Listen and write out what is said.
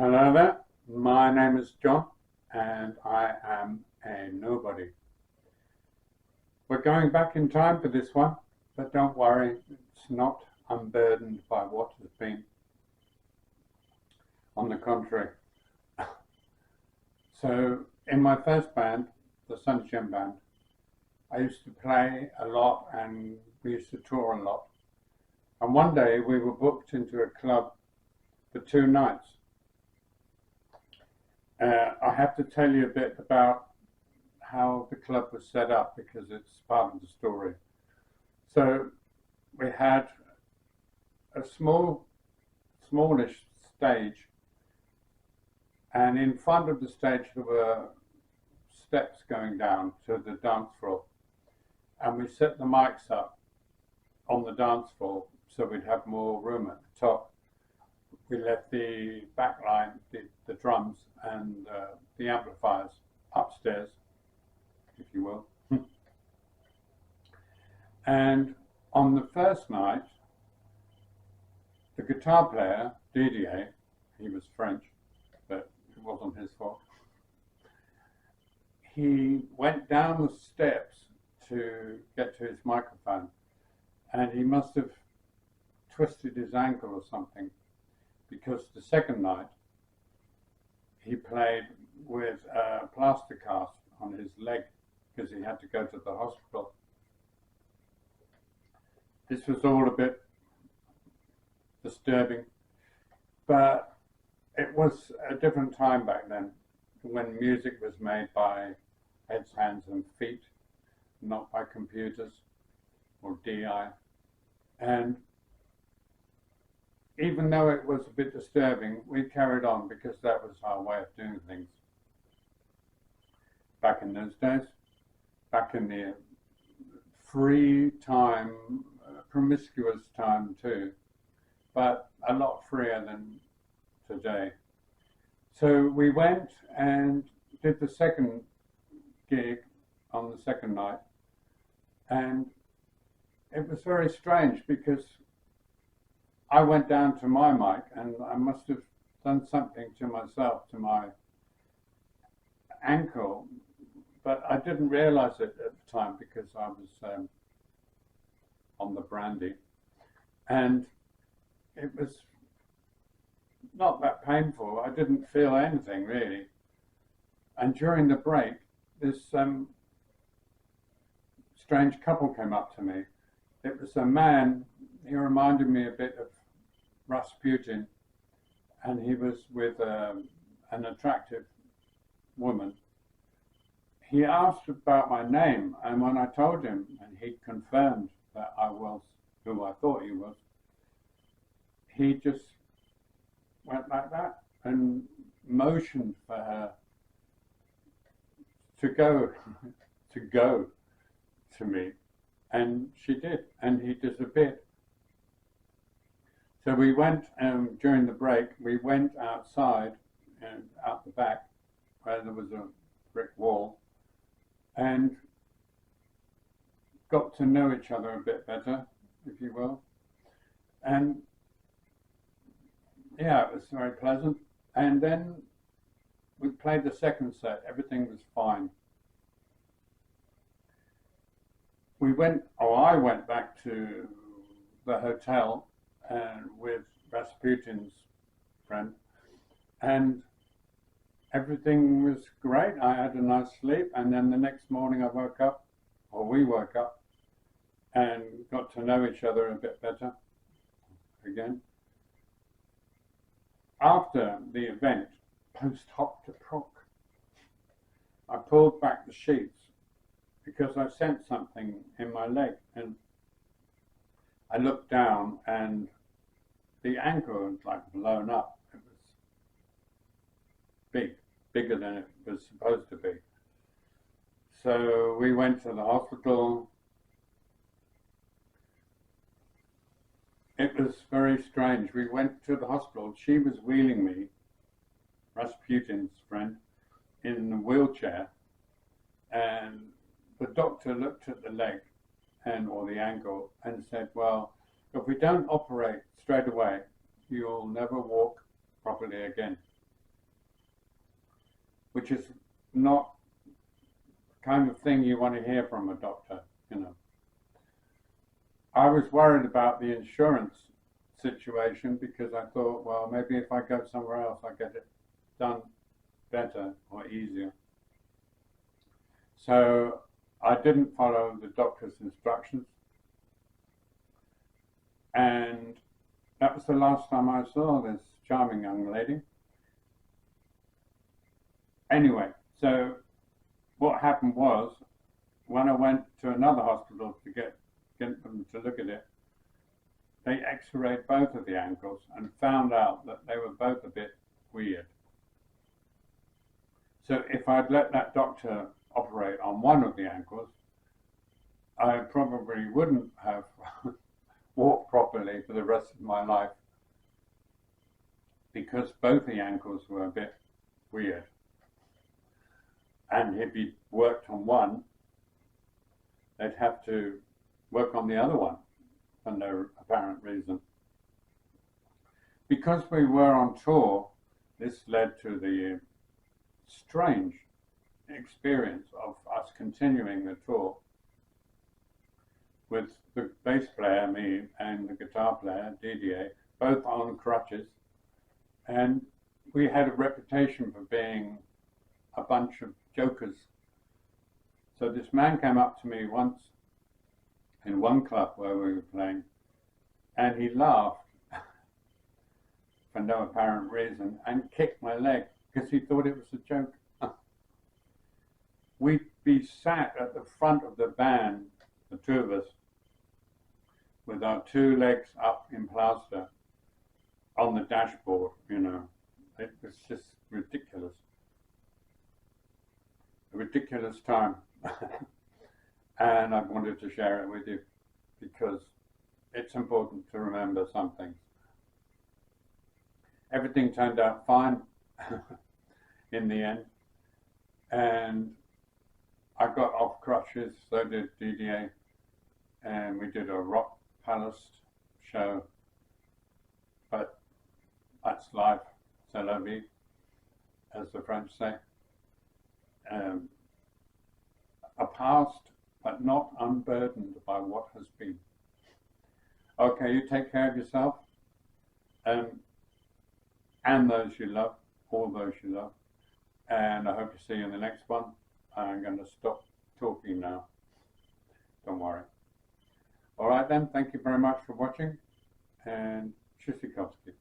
Hello there, my name is John and I am a nobody. We're going back in time for this one, but don't worry, it's not unburdened by what has been. On the contrary. So in my first band, the Sunshine Band, I used to play a lot and we used to tour a lot. And one day we were booked into a club for 2 nights. I have to tell you a bit about how the club was set up because it's part of the story. So we had a smallish stage, and in front of the stage there were steps going down to the dance floor, and we set the mics up on the dance floor so we'd have more room at the top. We left the back line, the drums and the amplifiers upstairs, if you will. And on the first night, the guitar player, Didier, he was French, but it wasn't his fault. He went down the steps to get to his microphone, and he must have twisted his ankle or something, because the second night he played with a plaster cast on his leg because he had to go to the hospital. This was all a bit disturbing, but it was a different time back then when music was made by heads, hands and feet, not by computers or DI. And even though it was a bit disturbing, we carried on because that was our way of doing things back in those days, back in the free time, promiscuous time too, but a lot freer than today. So we went and did the second gig on the second night, and it was very strange because I went down to my mic and I must have done something to myself, to my ankle, but I didn't realize it at the time because I was on the brandy, and it was not that painful. I didn't feel anything really. And during the break, this strange couple came up to me. It was a man. He reminded me a bit of Rasputin, and he was with an attractive woman. He asked about my name, and when I told him, and he confirmed that I was who I thought he was, he just went like that and motioned for her to go to me, and she did, and he disappeared. So we went, during the break, we went outside and out the back where there was a brick wall and got to know each other a bit better, if you will. And yeah, it was very pleasant. And then we played the second set. Everything was fine. I went back to the hotel and with Rasputin's friend, and everything was great. I had a nice sleep, and then the next morning I woke up, or we woke up, and got to know each other a bit better again. After the event, post hoc to proc, I pulled back the sheets because I sensed something in my leg, and I looked down and the ankle was like blown up. It was big, bigger than it was supposed to be. So we went to the hospital. It was very strange. We went to the hospital. She was wheeling me, Rasputin's friend, in a wheelchair, and the doctor looked at the leg or the ankle and said, well, if we don't operate straight away, you'll never walk properly again. which is not the kind of thing you want to hear from a doctor, you know. I was worried about the insurance situation because I thought, well, maybe if I go somewhere else, I get it done better or easier. So I didn't follow the doctor's instructions, and that was the last time I saw this charming young lady. Anyway, so what happened was, when I went to another hospital to get them to look at it, they x-rayed both of the ankles and found out that they were both a bit weird. So if I'd let that doctor operate on one of the ankles, I probably wouldn't have walked properly for the rest of my life, because both the ankles were a bit weird. And if he worked on one, they'd have to work on the other one for no apparent reason. Because we were on tour, this led to the strange experience of us continuing the tour with the bass player, me, and the guitar player, Didier, both on crutches. And we had a reputation for being a bunch of jokers. So this man came up to me once in one club where we were playing, and he laughed for no apparent reason and kicked my leg because he thought it was a joke. We'd be sat at the front of the band, the two of us, with our two legs up in plaster on the dashboard, you know. It was just ridiculous. A ridiculous time. And I wanted to share it with you because it's important to remember some things. Everything turned out fine in the end, and I got off crutches, so did Didier, and we did a rock palace show, but that's life, c'est la vie, as the French say. A past, but not unburdened by what has been. Okay, you take care of yourself, and those you love, all those you love, and I hope to see you in the next one. I'm going to stop talking now. Don't worry. All right then, thank you very much for watching, and Tschüssikowski.